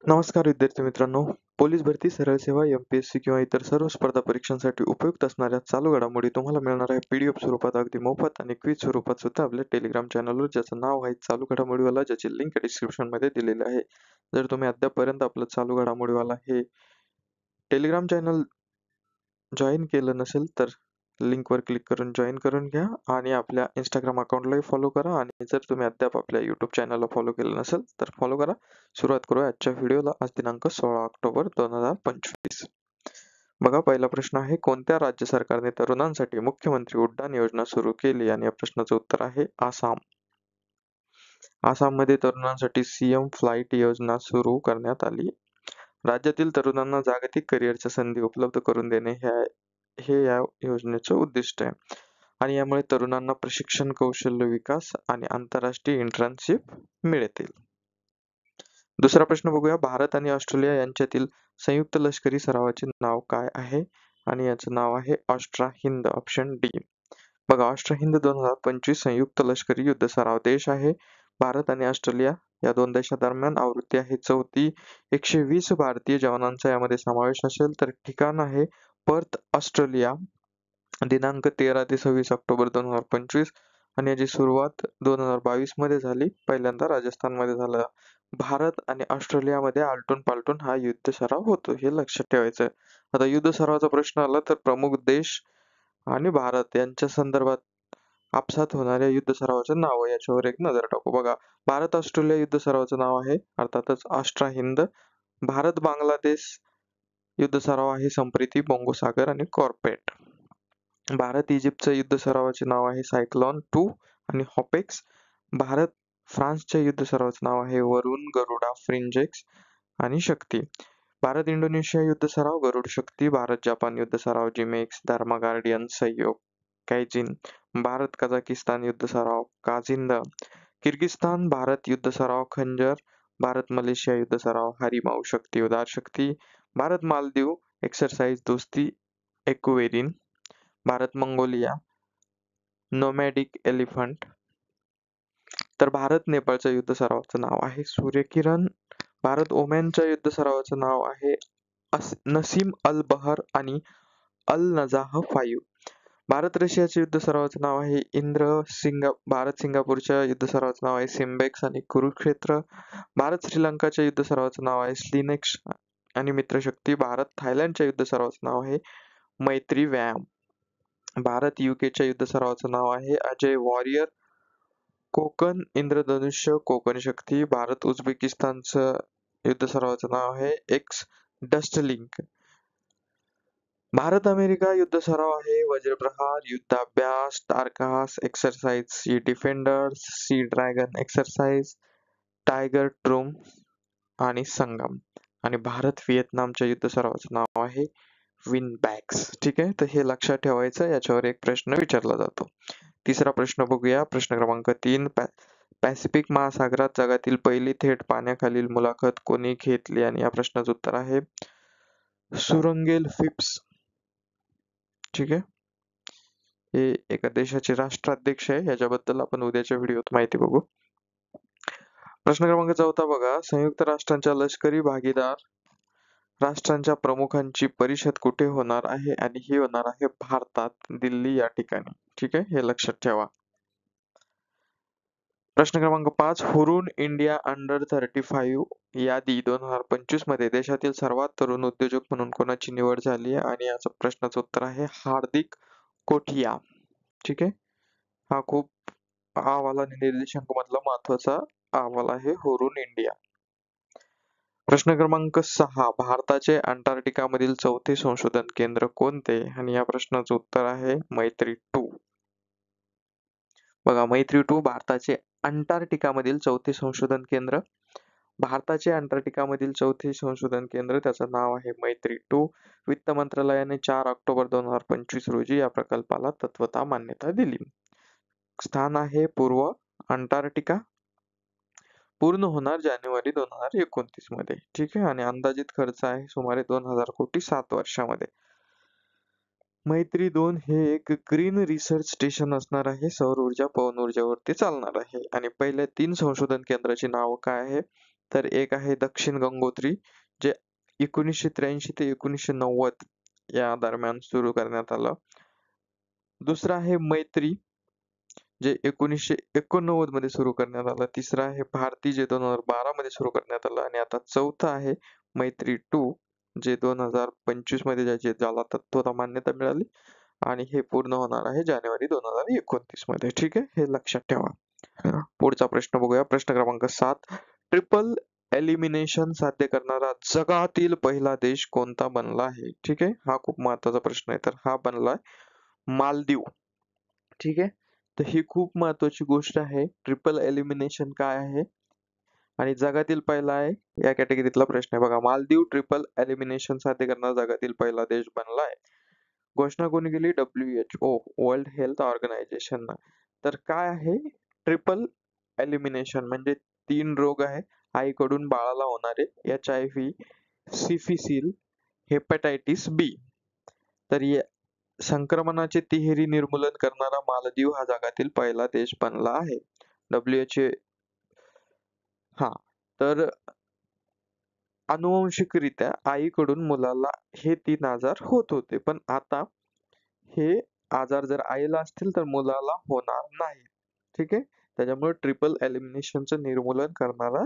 नमस्कार विद्यार्थी मित्रांनो. पोलीस भरती, सरळ सेवा, एम-पी-एस-सी किंवा इतर सर्व स्पर्धा परीक्षांसाठी उपयुक्त असणाऱ्या चालू घडामोडी तुम्हाला मिळणार आहे पी-डी-एफ स्वरूपात अगदी मोफत आणि क्विज स्वरूपात सुद्धा आपल्या टेलिग्राम चॅनलवर, ज्याचं नाव आहे चालू घडामोडीवाला, ज्याची लिंक डिस्क्रिप्शनमध्ये दिलेली आहे. जर तुम्ही अद्यापपर्यंत आपलं चालू घडामोडीवाला हे टेलिग्राम चॅनल जॉईन केलं नसेल तर लिंकवर क्लिक करून जॉईन करून घ्या आणि आपल्या इंस्टाग्राम अकाउंटलाही फॉलो करा. आणि जर तुम्ही अद्याप आपल्या यूट्यूब चॅनलला फॉलो केलं नसेल तर फॉलो करा. सुरुवात करूया आजच्या व्हिडिओला. आज दिनांक 16 ऑक्टोबर 2025. बघा, पहिला प्रश्न आहे, कोणत्या राज्य सरकारने तरुणांसाठी मुख्यमंत्री उड्डाण योजना सुरू केली? आणि या प्रश्नाचं उत्तर आहे आसाम. आसाममध्ये तरुणांसाठी सीएम फ्लाइट योजना सुरू करण्यात आली. राज्यातील तरुणांना जागतिक करिअरच्या संधी उपलब्ध करून देणे हे या योजनेचं उद्दिष्ट आहे. आणि यामुळे तरुणांना प्रशिक्षण, कौशल्य विकास आणि आंतरराष्ट्रीय इंटर्नशिप मिळतील. दुसरा प्रश्न बघूया, भारत आणि ऑस्ट्रेलिया यांच्यातील संयुक्त लष्करी सरावाचे नाव काय आहे? आणि याचं नाव आहे ऑस्ट्रा हिंद, ऑप्शन डी. बघा, ऑस्ट्रा हिंद 2025 संयुक्त लष्करी युद्ध सराव देश आहे. भारत आणि ऑस्ट्रेलिया या दोन देशांदरम्यान आवृत्ती आहे 4थी. 120 भारतीय जवानांचा यामध्ये समावेश असेल. तर ठिकाण आहे पर्थ, ऑस्ट्रेलिया. दिनांक 13 ते 26 ऑक्टोबर 2025. आणि याची सुरुवात 2022 मध्ये झाली. पहिल्यांदा राजस्थानमध्ये झालं. भारत आणि ऑस्ट्रेलियामध्ये आलटून पालटून हा युद्ध सराव होतो, हे लक्षात ठेवायचं. आता युद्ध सरावाचा प्रश्न आला तर प्रमुख देश आणि भारत यांच्या संदर्भात आपसात होणाऱ्या युद्ध सरावाचं नाव याच्यावर एक नजर टाकू. बघा, भारत ऑस्ट्रेलिया युद्ध सरावाचं नाव आहे अर्थातच ऑस्ट्रा हिंद. भारत बांगलादेश युद्ध सराव आहे संप्रीती, बंगोसागर आणि कॉर्पेट. भारत इजिप्तचं युद्ध सरावाचे नाव आहे सायक्लॉन 2 आणि हॉपेक्स. भारत फ्रान्सच्या युद्ध सरावाचं नाव आहे वरुण, गरुडा, फ्रिंजेक्स आणि शक्ती. भारत इंडोनेशिया युद्ध सराव गरुड शक्ती. भारत जपान युद्ध सराव जिमेक्स, धर्मा गार्डियन, सहयोग, कायजिन. भारत कझाकिस्तान युद्ध सराव काझिंद. किर्गिस्तान भारत युद्ध सराव खंजर. भारत मलेशिया युद्ध सराव हरिमाऊ शक्ती, उदार शक्ती. भारत मालदीव एक्सरसाइज दोस्ती, Ekuverin. Bharat Mongolia nomadic elephant. तर भारत नेपाळच्या युद्ध सरावाचं नाव आहे सूर्यकिरण. भारत ओमानच्या युद्ध सरावाचं नाव आहे नसीम अल बहर आणि अल नजाह 5. भारत रशियाच्या युद्ध सरावाचं नाव आहे भारत सिंगापूरच्या युद्ध सरावाचं नाव आहे सिम्बेक्स आणि कुरुक्षेत्र. भारत श्रीलंकाच्या युद्ध सरावाचं नाव आहे स्लिनेक्स आणि मित्रशक्ती. भारत थायलंडच्या युद्ध सरावाचं नाव आहे मैत्री व्यायाम. भारत यूकेच्या युद्ध सरावाचं नाव आहे अजय वॉरियर. कोकण इंद्रधनुष्य, कोकण शक्ती. भारत उझबेकिस्तानचं युद्ध सरावाचं नाव आहे एक्स डस्टलिंक. भारत अमेरिका युद्ध सराव आहे Vajraprahar, Yudhabhyas, Tarkash exercise, Sea Defenders, Sea Dragon exercise, Tiger Triumph आणि संगम. आणि भारत व्हिएतनामच्या युद्ध सरावाचं नाव आहे विनबॅक्स. ठीक आहे, तर हे लक्षात ठेवायचं. याच्यावर एक प्रश्न विचारला जातो. तिसरा प्रश्न बघूया, प्रश्न क्रमांक 3. पॅसिफिक महासागरात जगातील पहिली थेट पाण्याखालील मुलाखत कोणी घेतली? आणि या प्रश्नाचं उत्तर आहे सुरंगेल फिप्स. ठीक आहे, हे एका देशाचे राष्ट्राध्यक्ष आहे. याच्याबद्दल आपण उद्याच्या व्हिडिओत माहिती बघू. प्रश्न क्रमांक 4 बघा, संयुक्त राष्ट्रांच्या लष्करी भागीदार राष्ट्रांच्या प्रमुखांची परिषद कुठे होणार आहे? आणि ही होणार आहे भारतात, दिल्ली या ठिकाणी. ठीक आहे, हे लक्षात ठेवा. प्रश्न क्रमांक 5. हुरून इंडिया अंडर 35 यादी 2025 मध्ये देशातील सर्वात तरुण उद्योजक म्हणून कोणाची निवड झाली? आणि याचं प्रश्नाचं उत्तर आहे हार्दिक कोठिया. ठीक आहे, हा खूप अहवाल आणि निर्देशांक मधला महत्वाचा अहवाल आहे हुरून इंडिया. प्रश्न क्रमांक 6. भारताचे अंटार्क्टिकामधील चौथे संशोधन केंद्र कोणते? आणि या प्रश्नाचं उत्तर आहे मैत्री 2. बघा, मैत्री 2 भारताचे अंटार्क्टिकामधील चौथे संशोधन केंद्र. भारताचे अंटार्क्टिकामधील चौथे संशोधन केंद्र, त्याचं नाव आहे मैत्री 2. वित्त मंत्रालयाने 4 ऑक्टोबर 2025 रोजी या प्रकल्पाला तत्वतः मान्यता दिली. स्थान आहे पूर्व अंटार्क्टिका. पूर्ण होणार जानेवारी 2029 मध्ये. ठीक आहे, आणि अंदाजित खर्च आहे सुमारे 2000 कोटी 7 वर्षामध्ये. मैत्री 2 हे एक ग्रीन रिसर्च स्टेशन असणार आहे. सौर ऊर्जा, पवन ऊर्जावरती चालणार आहे. आणि पहिल्या 3 संशोधन केंद्राची नावं काय आहे? तर एक आहे दक्षिण गंगोत्री, जे 1983 ते 1990 या दरम्यान सुरू करण्यात आलं. दुसरं आहे मैत्री, जे 1989 मध्ये सुरू करण्यात आलं. तिसरं आहे भारती, जे 2012 मध्ये सुरू करण्यात आलं. आणि आता चौथं आहे मैत्री 2, जे 2025 मध्ये ज्याला तत्वता मान्यता मिळाली, आणि हे पूर्ण होणार आहे जानेवारी 2029 मध्ये. ठीक आहे, हे लक्षात ठेवा. पुढचा प्रश्न बघूया. प्रश्न क्रमांक 7. ट्रिपल एलिमिनेशन साध्य करणारा जगातील पहिला देश कोणता बनला आहे? ठीक आहे, हा खूप महत्वाचा प्रश्न आहे. तर हा बनलाय मालदीव. ठीक आहे, तर ही खूप महत्वाची गोष्ट आहे. ट्रिपल एलिमिनेशन काय आहे आणि जगातील पहिला आहे, या कॅटेगरीतला प्रश्न आहे बघा. मालदीव ट्रिपल एलिमिनेशन साध्य करणारा जगातील पहिला देश बनला आहे. घोषणा कोणी केली? WHO, world health organisation. तर काय आहे ट्रिपल एलिमिनेशन? म्हणजे 3 रोग आहे आईकडून बाळाला होणारे: HIV, सिफिसिल, हेपॅटायटिस बी. तर या संक्रमणाचे तिहेरी निर्मूलन करणारा मालदीव हा जगातील पहिला देश बनला आहे. WHO. हा, तर अनुवांशिकरित्या आईकडून मुलाला हे 3 आजार होत होते, पण आता हे आजार जर आईला असतील तर मुलाला होणार नाही. ठीक आहे, त्याच्यामुळे ट्रिपल एलिमिनेशनचं निर्मूलन करणारा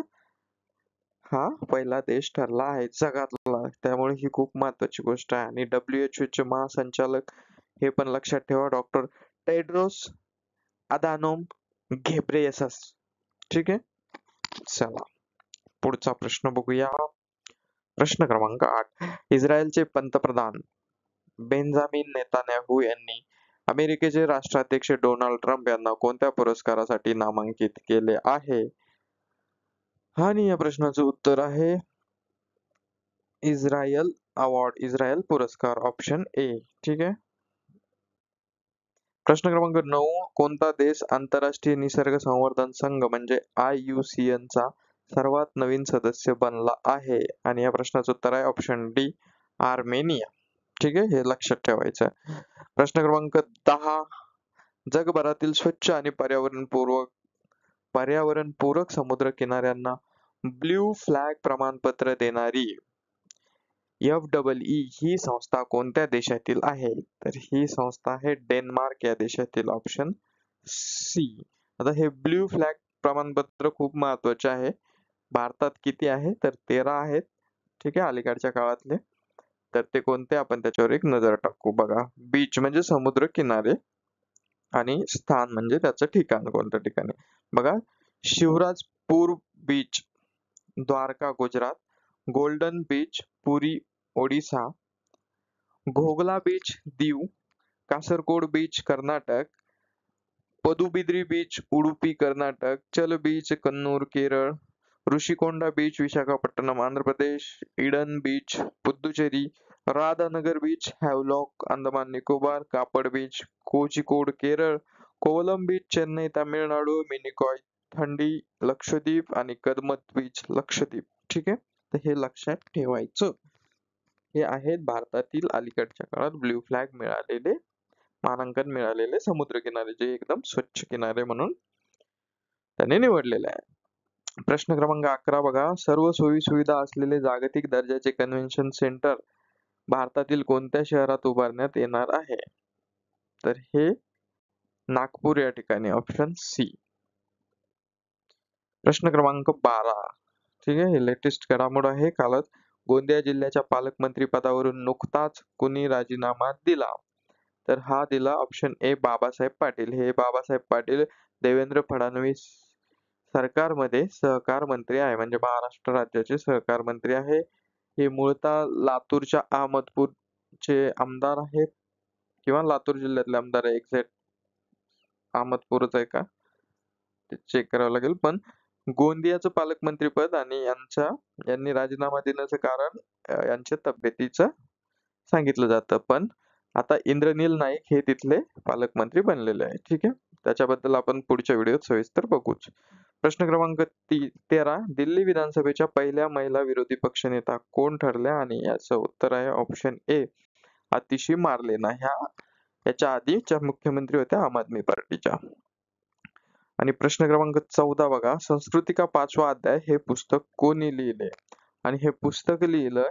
हा पहिला देश ठरला आहे जगातला. त्यामुळे ही खूप महत्वाची गोष्ट आहे. आणि WHO चे महासंचालक हे पण लक्षात ठेवा, डॉक्टर टेड्रोस अधानोम घेब्रेयेसस. ठीक आहे, चला पुढचा प्रश्न बघूया. प्रश्न क्रमांक 8. इस्रायलचे पंतप्रधान बेंजामिन नेतान्याहू यांनी अमेरिकेचे राष्ट्राध्यक्ष डोनाल्ड ट्रम्प यांना कोणत्या पुरस्कारासाठी नामांकित केले आहे? आणि या प्रश्नाचं उत्तर आहे इस्रायल अवॉर्ड, इस्रायल पुरस्कार, ऑप्शन ए. ठीक आहे. प्रश्न क्रमांक 9. कोणता देश आंतरराष्ट्रीय निसर्ग संवर्धन संघ म्हणजे IUCN चा सर्वात नवीन सदस्य बनला आहे? आणि या प्रश्नाचं उत्तर आहे ऑप्शन डी, आर्मेनिया. ठीक आहे, हे लक्षात ठेवायचं. प्रश्न क्रमांक 10. जगभरातील स्वच्छ आणि पर्यावरणपूरक समुद्र किनाऱ्यांना ब्ल्यू फ्लॅग प्रमाणपत्र देणारी FEE ही संस्था कोणत्या देशातील आहे? तर ही संस्था आहे डेन्मार्क या देशातील, ऑप्शन सी. आता हे ब्ल्यू फ्लॅग प्रमाणपत्र खूप महत्वाचे आहे. भारतात किती आहे? तर 13 आहेत. ठीक आहे, अलीकडच्या काळातले. तर ते कोणते, आपण त्याच्यावर एक नजर टाकू. बघा, बीच म्हणजे समुद्र किनारे, आणि स्थान म्हणजे त्याचं ठिकाण, कोणत्या ठिकाणी. बघा, Shivrajpur beach, Dwarka Gujarat; golden beach, Puri Odisha; Ghoghla beach, Diu; Kasarkod beach, Karnataka; Padubidri beach, Udupi Karnataka; Chal beach, Kannur Kerala; Rushikonda beach, Visakhapatnam Andhra Pradesh; Eden beach, Puducherry; Radhanagar beach, Havelock Andaman Nicobar; Kappad beach, Kozhikode Kerala; Kovalam beach, Chennai Tamil Nadu; Minicoy Thundi Lakshadweep; आणि कदमत बीच, लक्षद्वीप. ठीक आहे, तर हे लक्षात ठेवायचं. हे आहेत भारतातील अलीकडच्या काळात ब्ल्यू फ्लॅग मिळालेले, मानांकन मिळालेले समुद्र किनारे, जे एकदम स्वच्छ किनारे म्हणून त्यांनी निवडलेले आहे. प्रश्न क्रमांक 11 बघा. सर्व सोयी सुविधा असलेले जागतिक दर्जाचे कन्व्हेन्शन सेंटर भारतातील कोणत्या शहरात उभारण्यात येणार आहे? तर हे नागपूर या ठिकाणी, ऑप्शन सी. प्रश्न क्रमांक 12. ठीक आहे, हे लेटेस्ट घडामोड आहे. कालच गोंदिया जिल्ह्याच्या पालकमंत्री पदावरून नुकताच कुणी राजीनामा दिला? तर हा दिला ऑप्शन ए, बाबासाहेब पाटील. हे बाबासाहेब पाटील देवेंद्र फडणवीस सरकारमध्ये सहकार मंत्री आहे, म्हणजे महाराष्ट्र राज्याचे सहकार मंत्री आहे. हे मूळतः लातूरच्या अहमदपूरचे आमदार आहेत, किंवा लातूर जिल्ह्यातले आमदार आहे. एक्झॅक्ट अहमदपूरच आहे का ते चेक करावं लागेल. पण गोंदियाचं पालकमंत्रीपद, आणि यांनी राजीनामा देण्याचं कारण यांच्या तब्येतीचं सांगितलं जातं. पण आता इंद्रनील नाईक हे तिथले पालकमंत्री बनलेले आहे. ठीक आहे, त्याच्याबद्दल आपण पुढच्या व्हिडिओत सविस्तर बघूच. प्रश्न क्रमांक 13. दिल्ली विधानसभेच्या पहिल्या महिला विरोधी पक्षनेता कोण ठरल्या? आणि याचं उत्तर आहे ऑप्शन ए, आतिशी मार्लेना. याच्या आधीच्या मुख्यमंत्री होत्या आम आदमी पार्टीच्या. आणि प्रश्न क्रमांक 14 बघा, संस्कृती का 5वा अध्याय हे पुस्तक कोणी लिहिले? आणि हे पुस्तक लिहिलंय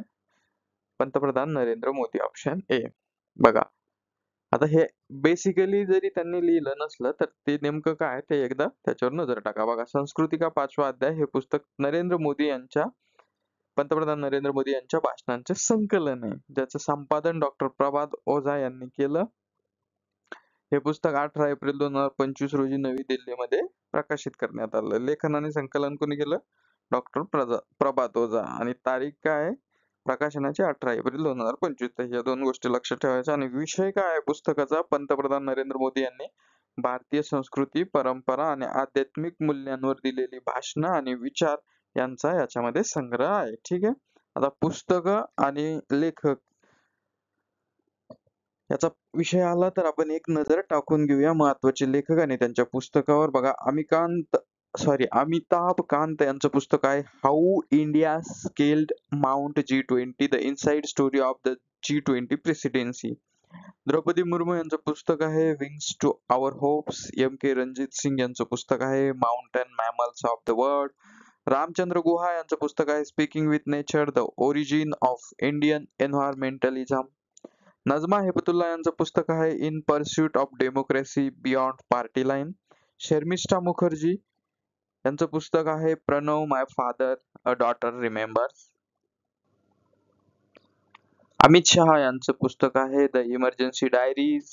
पंतप्रधान नरेंद्र मोदी, ऑप्शन ए. बघा, आता हे बेसिकली जरी त्यांनी लिहिलं नसलं तर ते नेमकं काय ते एकदा त्याच्यावर नजर टाका. बघा, संस्कृती का 5वा अध्याय हे पुस्तक पंतप्रधान नरेंद्र मोदी यांच्या भाषणांचे संकलन आहे, ज्याचं संपादन डॉक्टर प्रभात ओझा यांनी केलं. हे पुस्तक 18 एप्रिल 2025 रोजी नवी दिल्लीमध्ये प्रकाशित करण्यात आलं. लेखन आणि संकलन कोणी केलं? डॉक्टर प्रभात ओझा. आणि तारीख काय आहे प्रकाशनाची? 18 एप्रिल 2025. तर या दोन गोष्टी लक्षात ठेवायच्या. आणि विषय काय आहे पुस्तकाचा? पंतप्रधान नरेंद्र मोदी यांनी भारतीय संस्कृती, परंपरा आणि आध्यात्मिक मूल्यांवर दिलेली भाषणं आणि विचार यांचा याच्यामध्ये संग्रह आहे. ठीक आहे. आता पुस्तक आणि लेखक याचा विषय आला तर आपण एक नजर टाकून घेऊया महत्वाचे लेखक आणि त्यांच्या पुस्तकावर. बघा, अमिताभ कांत यांचं पुस्तक आहे how India scaled Mount G20 the inside story of the G20 presidency. Draupadi Murmu यांचं पुस्तक आहे wings to our hopes. M.K. Ranjit Singh यांचं पुस्तक आहे mountain mammals of the world. Ramachandra Guha यांचं पुस्तक आहे speaking with nature the origin of Indian environmentalism. Najma Heptulla यांचं पुस्तक आहे in pursuit of democracy beyond party line. Sharmistha Mukherjee यांचं पुस्तक आहे Pranab my father a daughter remembers. Amit Shah यांचं पुस्तक आहे the emergency diaries.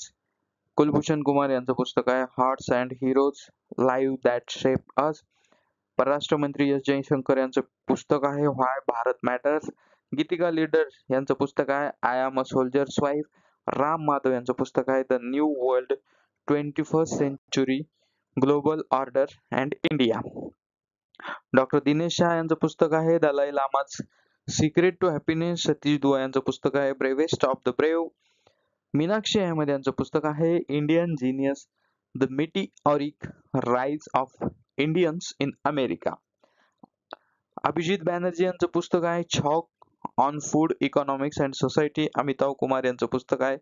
Kulbhushan Kumar यांचं पुस्तक आहे hearts and heroes lives that shape us. परराष्ट्र मंत्री एस जयशंकर यांचं पुस्तक आहे व्हाय भारत मॅटर्स. गीतिका लीडर यांचं पुस्तक आहे I am a soldier's wife. Ram Madhav यांचं पुस्तक आहे the new world 21st century global order and India. Doctor Dinesh Shah यांचं पुस्तक आहे दलाई लामाच secret to happiness. Satish Dua यांचं पुस्तक आहे bravest of the brave. Meenakshi Ahmed यांचं पुस्तक आहे Indian genius the meteoric rise of Indians in America. Abhijit Banerjee यांचं पुस्तक आहे chalk on food economics and society. Amitabh Kumar यांचं पुस्तक आहे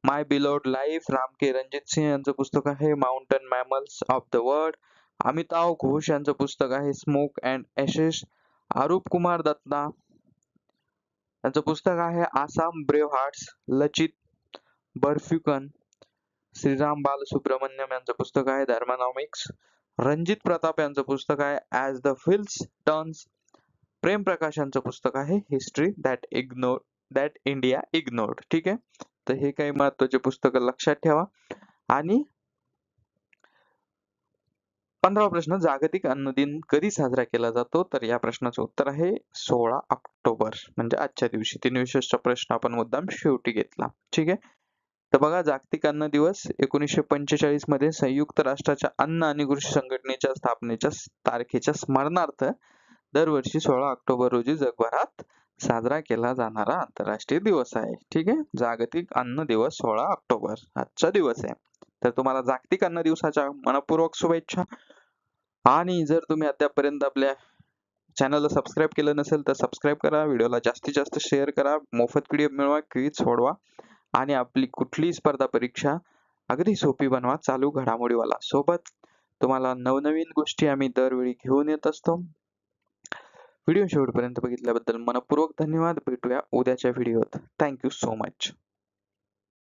my beloved life. Ram K Ranjit Singh यांचं पुस्तक आहे mountain mammals of the world. Amitav Ghosh यांचं पुस्तक आहे smoke and ashes. Arup Kumar Dutta यांचं पुस्तक आहे आसाम ब्रेव हार्ट्स. लचित बर्फ्युकन. श्रीराम बालसुब्रमण्यम यांचं पुस्तक आहे धर्मॉनॉमिक्स. रणजित प्रताप यांचं पुस्तक आहे as the fields turns. Prem Prakash यांचं पुस्तक आहे हिस्ट्री दॅट इंडिया इग्नोर्ड. ठीक आहे. तर हे काही महत्वाचे पुस्तकं लक्षात ठेवा. आणि 15वा प्रश्न, जागतिक अन्न दिन कधी साजरा केला जातो? तर या प्रश्नाचं उत्तर आहे 16 ऑक्टोबर, म्हणजे आजच्या दिवशी. 3 प्रश्न आपण मुद्दाम शेवटी घेतला. ठीक आहे. तर बघा, जागतिक अन्न दिवस 1945 मध्ये संयुक्त राष्ट्राच्या अन्न आणि कृषी संघटनेच्या स्थापनेच्या तारखेच्या स्मरणार्थ दरवर्षी 16 ऑक्टोबर रोजी जगभरात साजरा केला जाणारा आंतरराष्ट्रीय दिवस आहे. ठीक आहे. जागतिक अन्न दिवस 16 ऑक्टोबर आजचा दिवस आहे. तर तुम्हाला जागतिक अन्न दिवसाच्या मनपूर्वक शुभेच्छा. आणि जर तुम्ही अद्यापपर्यंत आपल्या चॅनलला सबस्क्राईब केलं नसेल तर सबस्क्राईब करा, व्हिडिओला जास्तीत जास्त शेअर करा, मोफत पीडीएफ मिळवा, क्विज सोडवा आणि आपली कुठलीही स्पर्धा परीक्षा अगदी सोपी बनवा चालू घडामोडीवाला सोबत. तुम्हाला नवनवीन गोष्टी आम्ही दरवेळी घेऊन येत असतो. व्हिडिओ शेवटपर्यंत बघितल्याबद्दल मनपूर्वक धन्यवाद. भेटूया उद्याच्या व्हिडिओत. Thank you so much.